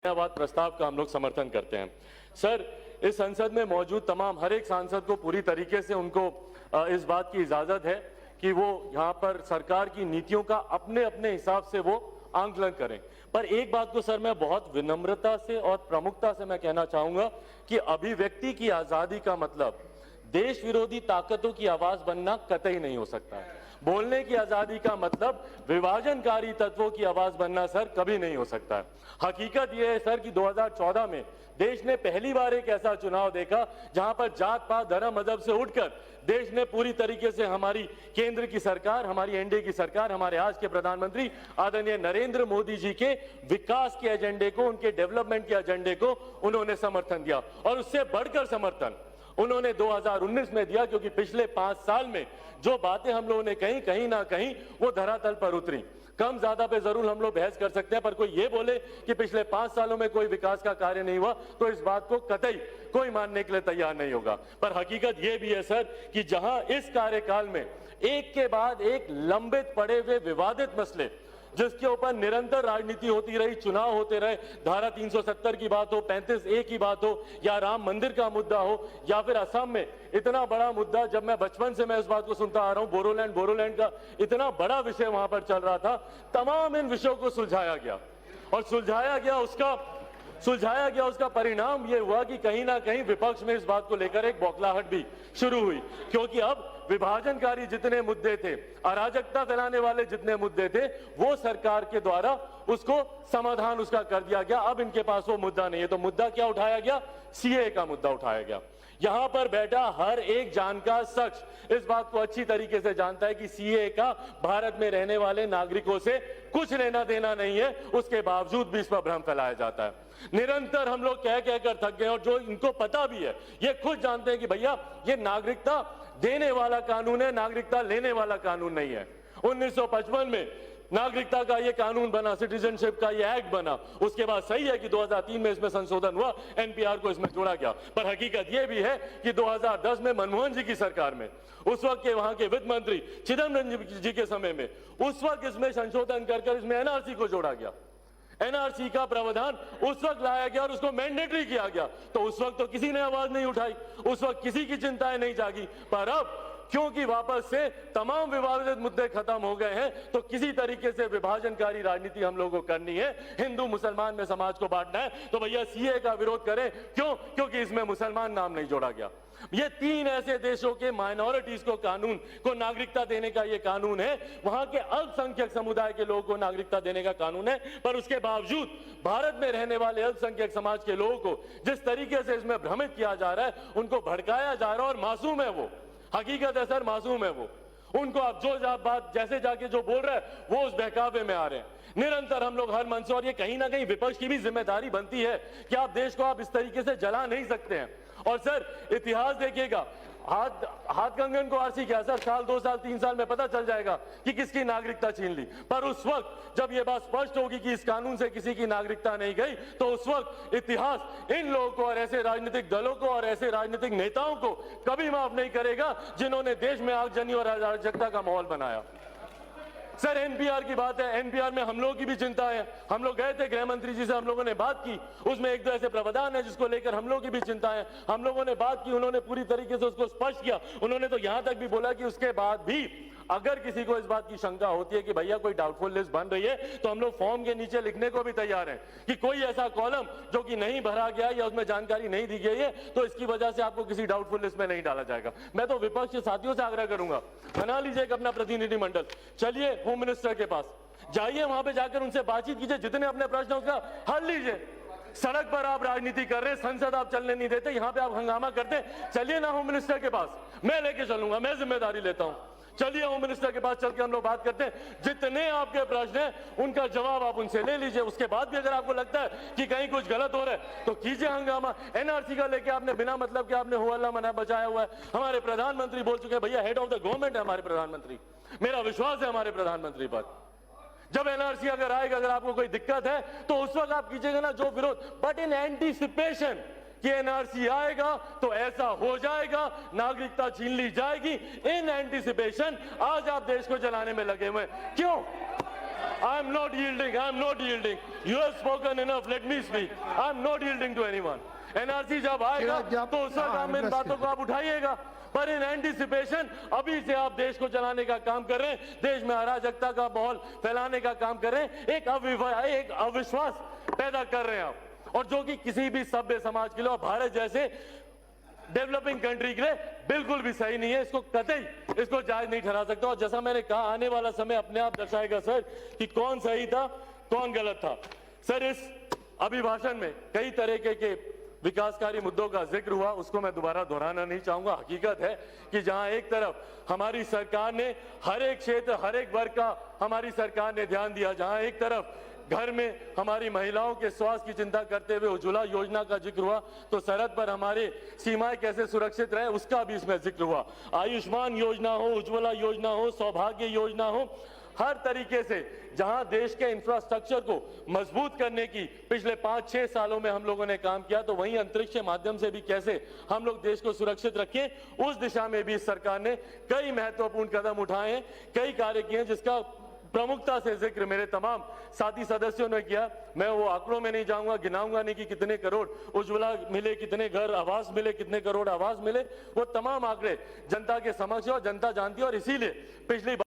धन्यवाद प्रस्ताव का हम लोग समर्थन करते हैं। सर, इस संसद में मौजूद तमाम हर एक सांसद को पूरी तरीके से उनको इस बात की इजाजत है कि वो यहाँ पर सरकार की नीतियों का अपने अपने हिसाब से वो आंकलन करें। पर एक बात को सर मैं बहुत विनम्रता से और प्रमुखता से मैं कहना चाहूंगा कि अभिव्यक्ति की आजादी का मतलब देश विरोधी ताकतों की आवाज बनना कतई नहीं हो सकता है। बोलने की आजादी का मतलब विभाजनकारी तत्वों की आवाज बनना सर कभी नहीं हो सकता है। हकीकत यह है सर कि 2014 में देश ने पहली बार एक ऐसा चुनाव देखा जहां पर जात पात धर्म मजहब से उठकर देश ने पूरी तरीके से हमारी केंद्र की सरकार, हमारी एनडीए की सरकार, हमारे आज के प्रधानमंत्री आदरणीय नरेंद्र मोदी जी के विकास के एजेंडे को, उनके डेवलपमेंट के एजेंडे को उन्होंने समर्थन दिया। और उससे बढ़कर समर्थन उन्होंने 2019 में दिया, क्योंकि पिछले 5 साल में जो बातें हम लोगों ने कही, कहीं ना कहीं वो धरातल पर उतरी। कम ज्यादा पे जरूर हम लोग बहस कर सकते हैं, पर कोई ये बोले कि पिछले 5 सालों में कोई विकास का कार्य नहीं हुआ तो इस बात को कतई कोई मानने के लिए तैयार नहीं होगा। पर हकीकत ये भी है सर कि जहां इस कार्यकाल में एक के बाद एक लंबित पड़े हुए विवादित मसले जिसके ऊपर निरंतर राजनीति होती रही, चुनाव होते रहे, धारा 370 की बात हो, 35A की बात हो, या राम मंदिर का मुद्दा हो, या फिर असम में इतना बड़ा मुद्दा, जब मैं बचपन से मैं इस बात को सुनता आ रहा हूं, बोरोलैंड का इतना बड़ा विषय वहां पर चल रहा था। तमाम इन विषयों को सुलझाया गया और सुलझाया गया उसका परिणाम यह हुआ कि कहीं ना कहीं विपक्ष में इस बात को लेकर एक बौखलाहट भी शुरू हुई, क्योंकि अब विभाजनकारी जितने मुद्दे थे, अराजकता फैलाने वाले जितने मुद्दे थे, वो सरकार के द्वारा उसको समाधान उसका कर दिया गया। अब इनके पास वो मुद्दा नहीं है। तो मुद्दा क्या उठाया गया? सीए का मुद्दा उठाया गया। यहां पर बैठा हर एक जानकार शख्स इस बात को अच्छी तरीके से जानता है कि सीए का भारत में रहने वाले नागरिकों से कुछ लेना देना नहीं है। उसके बावजूद भी इस पर भ्रम फैलाया जाता है। निरंतर हम लोग कह कहकर थक गए, और जो इनको पता भी है, ये खुद जानते हैं कि भैया ये नागरिकता देने वाला कानून है, नागरिकता लेने वाला कानून नहीं है। 1955 में नागरिकता का ये कानून बना, सिटीजनशिप का ये एक्ट बना। उसके बाद सही है कि 2003 में इसमें संशोधन हुआ, एनपीआर को इसमें जोड़ा गया। पर हकीकत ये भी है कि 2010 में मनमोहन जी की सरकार में, उस वक्त के वहां के वित्त मंत्री चिदम्बरम जी के समय में, उस वक्त इसमें संशोधन कर इसमें एनआरसी को जोड़ा गया। एनआरसी का प्रावधान उस वक्त लाया गया और उसको मैंडेटरी किया गया। तो उस वक्त तो किसी ने आवाज नहीं उठाई, उस वक्त किसी की चिंताएं नहीं जागी। पर अब क्योंकि वापस से तमाम विवादित मुद्दे खत्म हो गए हैं, तो किसी तरीके से विभाजनकारी राजनीति हम लोगों को करनी है, हिंदू मुसलमान में समाज को बांटना है, तो भैया सीए का विरोध करें। क्यों? क्योंकि इसमें मुसलमान नाम नहीं जोड़ा गया। ये 3 ऐसे देशों के माइनॉरिटीज को कानून को नागरिकता देने का ये कानून है, वहां के अल्पसंख्यक समुदाय के लोगों को नागरिकता देने का कानून है। पर उसके बावजूद भारत में रहने वाले अल्पसंख्यक समाज के लोगों को जिस तरीके से इसमें भ्रमित किया जा रहा है, उनको भड़काया जा रहा है। और मासूम है वो, हकीकत है सर, मासूम है वो। उनको आप जो बात जैसे जाके जो बोल रहे हैं वो उस बहकावे में आ रहे हैं। निरंतर हम लोग हर मंच, और ये कहीं ना कहीं विपक्ष की भी जिम्मेदारी बनती है कि आप देश को आप इस तरीके से जला नहीं सकते हैं। और सर इतिहास देखिएगा, हाथ कंगन को आरसी क्या सर, साल 2 साल 3 साल में पता चल जाएगा कि किसकी नागरिकता छीन ली। पर उस वक्त जब ये बात स्पष्ट होगी कि इस कानून से किसी की नागरिकता नहीं गई, तो उस वक्त इतिहास इन लोगों को और ऐसे राजनीतिक दलों को और ऐसे राजनीतिक नेताओं को कभी माफ नहीं करेगा जिन्होंने देश में आगजनी और अराजकता का माहौल बनाया। सर एनपीआर की बात है, एनपीआर में हम लोगों की भी चिंता है। हम लोग गए थे गृह मंत्री जी से, हम लोगों ने बात की, उसमें 1-2 ऐसे प्रावधान है जिसको लेकर हम लोगों की भी चिंता है। हम लोगों ने बात की, उन्होंने पूरी तरीके से उसको स्पष्ट किया। उन्होंने तो यहां तक भी बोला कि उसके बाद भी अगर किसी को इस बात की शंका होती है कि भैया कोई डाउटफुल लिस्ट बन रही है, तो हम लोग फॉर्म के नीचे लिखने को भी तैयार हैं कि कोई ऐसा कॉलम जो कि नहीं भरा गया या उसमें जानकारी नहीं दी गई है, तो इसकी वजह से आपको किसी डाउटफुल लिस्ट में नहीं डाला जाएगा। मैं तो विपक्ष के साथियों से आग्रह करूंगा, बना लीजिए एक अपना प्रतिनिधिमंडल, चलिए होम मिनिस्टर के पास जाइए, वहां पे जाकर उनसे बातचीत कीजिए, जितने अपने प्रश्न उसका हल लीजिए। सड़क पर आप राजनीति कर रहे हैं, संसद आप चलने नहीं देते, यहां पे आप हंगामा करते हैं। चलिए ना होम मिनिस्टर के पास, मैं लेके चलूंगा, मैं जिम्मेदारी लेता हूं। चलिए होम मिनिस्टर के पास चल के हम लोग बात करते हैं, जितने आपके प्रश्न हैं उनका जवाब आप उनसे ले लीजिए। उसके बाद भी अगर आपको लगता है कि कहीं कुछ गलत हो रहा है तो कीजिए हंगामा। एनआरसी का लेके आपने बिना मतलब के आपने हो हल्ला मना बचाया हुआ है। हमारे प्रधानमंत्री बोल चुके हैं, भैया हेड ऑफ द गवर्नमेंट है हमारे प्रधानमंत्री, मेरा विश्वास है हमारे प्रधानमंत्री पर। जब एनआरसी अगर आएगा, अगर आपको कोई दिक्कत है तो उस वक्त आप कीजिएगा ना जो विरोध, बट इन एंटीसिपेशन कि एनआरसी आएगा तो ऐसा हो जाएगा, नागरिकता छीन ली जाएगी। इन एंटीसिपेशन आज आप देश को जलाने में लगे हुए हैं। क्यों? I am not yielding. I am not yielding. You have spoken enough. Let me speak. I am not yielding to anyone. NRC जब आएगा तो उस वक्त हम इन बातों को आप उठाइएगा, पर इन एंटीसिपेशन अभी से आप देश को चलाने का काम कर रहे हैं, देश में अराजकता का माहौल फैलाने का काम कर रहे हैं, एक अविश्वास पैदा कर रहे हैं आप, और जो कि किसी भी सभ्य समाज के लिए और भारत जैसे डेवलपिंग कंट्री के लिए बिल्कुल भी सही नहीं है। इसको कतई इसको जायज नहीं ठहरा सकता। और जैसा मैंने कहा, आने वाला समय अपने आप दर्शाएगा सर कि कौन सही था कौन गलत था। सर, इस अभिभाषण में कई तरीके के विकासकारी मुद्दों का जिक्र हुआ, उसको मैं दोबारा दोहराना नहीं चाहूंगा। हकीकत है कि जहां एक तरफ हमारी सरकार ने हर एक क्षेत्र हर एक वर्ग का हमारी सरकार ने ध्यान दिया, जहां एक तरफ घर में हमारी महिलाओं के स्वास्थ्य की चिंता करते हुए उज्ज्वला योजना का जिक्र हुआ, तो सरहद पर हमारे सीमाएं कैसे सुरक्षित रहे उसका भी इसमें जिक्र हुआ। आयुष्मान योजना हो, उज्ज्वला योजना हो, सौभाग्य योजना हो, हर तरीके से जहां देश के इंफ्रास्ट्रक्चर को मजबूत करने की पिछले 5-6 सालों में हम लोगों ने काम किया, तो वहीं अंतरिक्ष के माध्यम से भी कैसे हम लोग देश को सुरक्षित रखें, उस दिशा में भी सरकार ने कई महत्वपूर्ण कदम उठाए हैं, कई कार्य किए हैं, जिसका प्रमुखता से जिक्र मेरे तमाम साथी सदस्यों ने किया। मैं वो आंकड़ों में नहीं जाऊंगा, गिनाऊंगा नहीं कि कितने करोड़ उज्ज्वला मिले, कितने घर आवास मिले, कितने करोड़ आवास मिले, वो तमाम आंकड़े जनता के समक्ष है और जनता जानती है। और इसीलिए पिछली